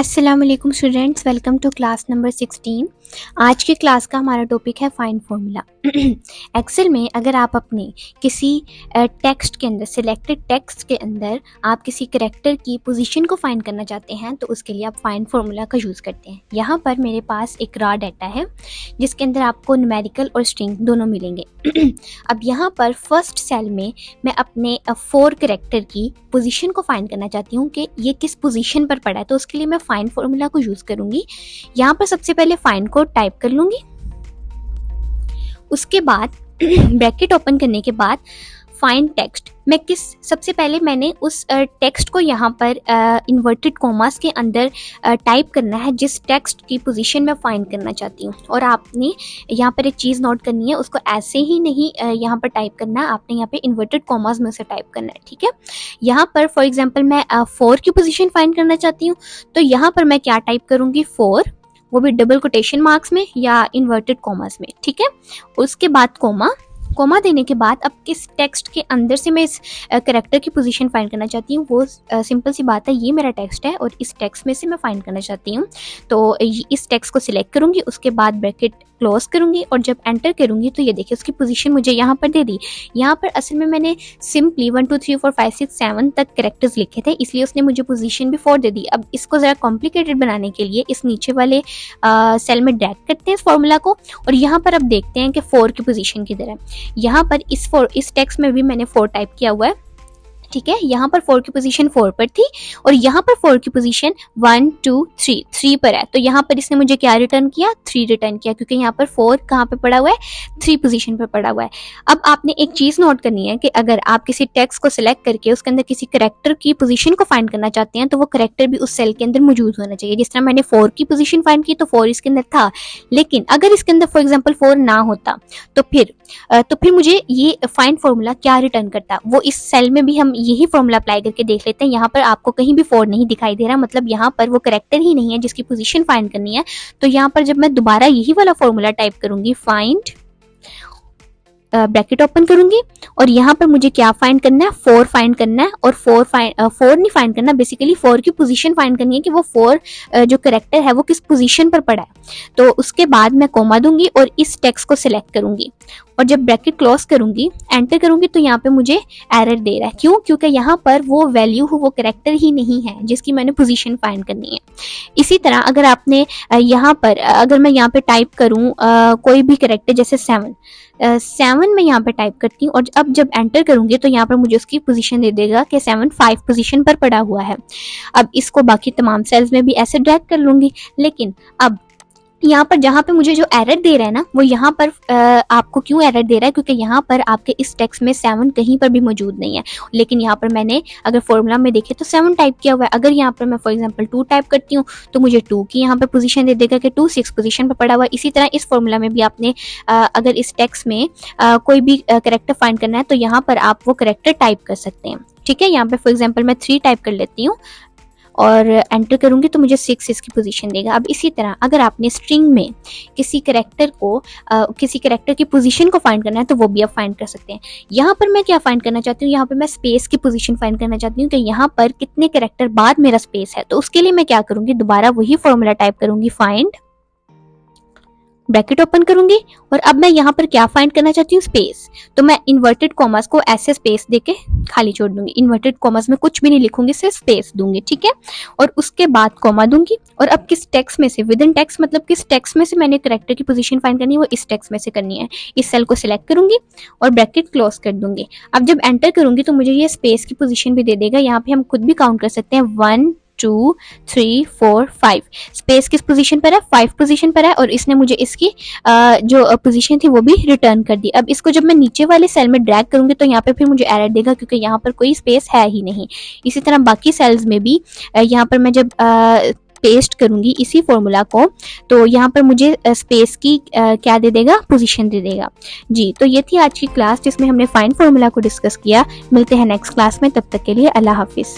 अस्सलाम वालेकुम students, welcome to class number 16। आज की क्लास का हमारा टॉपिक है फाइंड फार्मूला। एक्सेल में अगर आप अपने किसी टेक्स्ट के अंदर, सिलेक्टेड टेक्स्ट के अंदर आप किसी करैक्टर की पोजीशन को फाइंड करना चाहते हैं तो उसके लिए आप फाइंड फार्मूला का यूज़ करते हैं। यहाँ पर मेरे पास एक रॉ डाटा है जिसके अंदर आपको न्यूमेरिकल और स्ट्रिंग दोनों मिलेंगे। अब यहाँ पर फर्स्ट सेल में मैं अपने 4 करैक्टर की पोजीशन को फाइंड करना चाहती हूँ कि ये किस पोजीशन पर पड़ा है, तो उसके लिए मैं फाइंड फार्मूला को यूज़ करूँगी। यहाँ पर सबसे पहले फाइंड को टाइप कर लूँगी, उसके बाद ब्रैकेट ओपन करने के बाद फाइंड टेक्स्ट, मैं सबसे पहले मैंने उस टेक्स्ट को यहाँ पर इन्वर्टेड कॉमास के अंदर टाइप करना है जिस टेक्स्ट की पोजीशन मैं फाइंड करना चाहती हूँ। और आपने यहाँ पर एक चीज़ नोट करनी है, उसको ऐसे ही नहीं यहाँ पर टाइप करना है, आपने यहाँ पे इन्वर्टेड कॉमास में से टाइप करना है, ठीक है। यहाँ पर फॉर एग्जांपल मैं 4 की पोजीशन फाइंड करना चाहती हूँ, तो यहाँ पर मैं क्या टाइप करूँगी, 4, वो भी डबल कोटेशन मार्क्स में या इन्वर्टेड कॉमास में, ठीक है। उसके बाद कोमा देने के बाद अब किस टेक्स्ट के अंदर से मैं इस करैक्टर की पोजीशन फाइंड करना चाहती हूँ, वो सिंपल सी बात है, ये मेरा टेक्स्ट है और इस टेक्स्ट में से मैं फाइंड करना चाहती हूँ। तो इस टेक्स्ट को सिलेक्ट करूँगी, उसके बाद ब्रैकेट क्लोज करूँगी और जब एंटर करूँगी तो ये देखिए उसकी पोजीशन मुझे यहाँ पर दे दी। यहाँ पर असल में मैंने सिंपली 1 2 3 4 5 6 7 तक कैरेक्टर्स लिखे थे, इसलिए उसने मुझे पोजीशन भी 4 दे दी। अब इसको ज़रा कॉम्प्लिकेटेड बनाने के लिए इस नीचे वाले सेल में ड्रैग करते हैं इस फॉर्मूला को और यहाँ पर अब देखते हैं कि 4 की पोजीशन किधर है। यहाँ पर इस टेक्स्ट में भी मैंने 4 टाइप किया हुआ है, ठीक है। यहाँ पर 4 की पोजीशन 4 पर थी और यहाँ पर 4 की पोजीशन 1 2 3 पर है, तो यहाँ पर इसने मुझे क्या रिटर्न किया, 3 रिटर्न किया, क्योंकि यहाँ पर 4 कहाँ पे पड़ा हुआ है, 3 पोजीशन पर पड़ा हुआ है। अब आपने एक चीज़ नोट करनी है कि अगर आप किसी टेक्स्ट को सिलेक्ट करके उसके अंदर किसी करैक्टर की पोजीशन को फाइंड करना चाहते हैं तो वो करैक्टर भी उस सेल के अंदर मौजूद होना चाहिए। जिस तरह मैंने 4 की पोजीशन फाइंड की तो 4 इसके अंदर था, लेकिन अगर इसके अंदर फॉर एग्जाम्पल 4 ना होता तो फिर मुझे ये फाइंड फार्मूला क्या रिटर्न करता, वो इस सेल में भी हम यही फॉर्मूला अप्लाई करके देख लेते हैं। यहाँ पर आपको कहीं भी 4 नहीं दिखाई दे रहा, मतलब यहाँ पर वो करैक्टर ही नहीं है जिसकी पोजीशन फाइंड करनी है। तो यहाँ पर जब मैं दोबारा यही वाला फॉर्मूला टाइप करूंगी, फाइंड, ब्रैकेट ओपन करूंगी और यहाँ पर मुझे क्या फाइंड करना है, 4 फाइंड करना है। और 4 नहीं फाइंड करना, बेसिकली 4 की पोजीशन फाइंड करनी है कि वो 4 जो करैक्टर है वो किस पोजीशन पर पड़ा है। तो उसके बाद मैं कोमा दूंगी और इस टेक्स्ट को सिलेक्ट करूंगी और जब ब्रैकेट क्लोज करूंगी, एंटर करूंगी, तो यहाँ पे मुझे एरर दे रहा है। क्यों? क्योंकि यहाँ पर वो वैल्यू वो करैक्टर ही नहीं है जिसकी मैंने पोजीशन फाइंड करनी है। इसी तरह अगर आपने यहाँ पर अगर मैं यहाँ पे टाइप करूँ कोई भी करैक्टर, जैसे 7 मैं यहाँ पे टाइप करती हूँ और अब जब एंटर करूंगी तो यहाँ पर मुझे उसकी पोजीशन दे देगा कि 7 5 पोजीशन पर पड़ा हुआ है। अब इसको बाकी तमाम सेल्स में भी ऐसे ड्रैग कर लूंगी, लेकिन अब यहाँ पर जहाँ पे मुझे जो एरर दे रहा है ना, वो यहाँ पर आपको क्यों एरर दे रहा है, क्योंकि यहाँ पर आपके इस टेक्स्ट में 7 कहीं पर भी मौजूद नहीं है। लेकिन यहाँ पर मैंने अगर फॉर्मूला में देखे तो 7 टाइप किया हुआ है। अगर यहाँ पर मैं फॉर एग्जांपल 2 टाइप करती हूँ तो मुझे 2 की यहाँ पर पोजीशन दे देगा कि 2 6 पोजीशन पर पड़ा हुआ है। इसी तरह इस फॉर्मूला में भी आपने अगर इस टेक्स्ट में कोई भी करैक्टर फाइंड करना है तो यहाँ पर आप वो करैक्टर टाइप कर सकते हैं, ठीक है। यहाँ पर फॉर एग्जाम्पल मैं 3 टाइप कर लेती हूँ और एंटर करूंगी तो मुझे 6 इसकी पोजीशन देगा। अब इसी तरह अगर आपने स्ट्रिंग में किसी करैक्टर की पोजीशन को फाइंड करना है तो वो भी आप फाइंड कर सकते हैं। यहाँ पर मैं क्या फाइंड करना चाहती हूँ, यहाँ पर मैं स्पेस की पोजीशन फाइंड करना चाहती हूँ कि यहाँ पर कितने करैक्टर बाद मेरा स्पेस है। तो उसके लिए मैं क्या करूँगी, दोबारा वही फॉर्मूला टाइप करूँगी, फाइंड, ब्रैकेट ओपन करूंगी और अब मैं यहाँ पर क्या फाइंड करना चाहती हूँ, स्पेस। तो मैं इन्वर्टेड कॉमर्स को ऐसे स्पेस देके खाली छोड़ दूंगी, इन्वर्टेड कॉमर्स में कुछ भी नहीं लिखूंगी, सिर्फ स्पेस दूंगी, ठीक है। और उसके बाद कॉमा दूंगी और अब किस टेक्स्ट में से, विद इन टेक्स्ट मतलब किस टेक्स्ट में से मैंने करैक्टर की पोजीशन फाइंड करनी है, वो इस टेक्स्ट में से करनी है। इस सेल को सिलेक्ट करूंगी और ब्रैकेट क्लोज कर दूंगी। अब जब एंटर करूंगी तो मुझे ये स्पेस की पोजीशन भी दे देगा। यहाँ पे हम खुद भी काउंट कर सकते हैं, 1 2 3 4 5 स्पेस किस पोजीशन पर है, 5 पोजीशन पर है और इसने मुझे इसकी जो पोजीशन थी वो भी रिटर्न कर दी। अब इसको जब मैं नीचे वाले सेल में ड्रैग करूंगी तो यहाँ पे फिर मुझे एरर देगा क्योंकि यहाँ पर कोई स्पेस है ही नहीं। इसी तरह बाकी सेल्स में भी यहाँ पर मैं जब पेस्ट करूंगी इसी फॉर्मूला को तो यहाँ पर मुझे स्पेस की क्या दे देगा, पोजीशन दे देगा। जी, तो ये थी आज की क्लास जिसमें हमने फाइंड फार्मूला को डिस्कस किया। मिलते हैं नेक्स्ट क्लास में, तब तक के लिए अल्लाह हाफिज।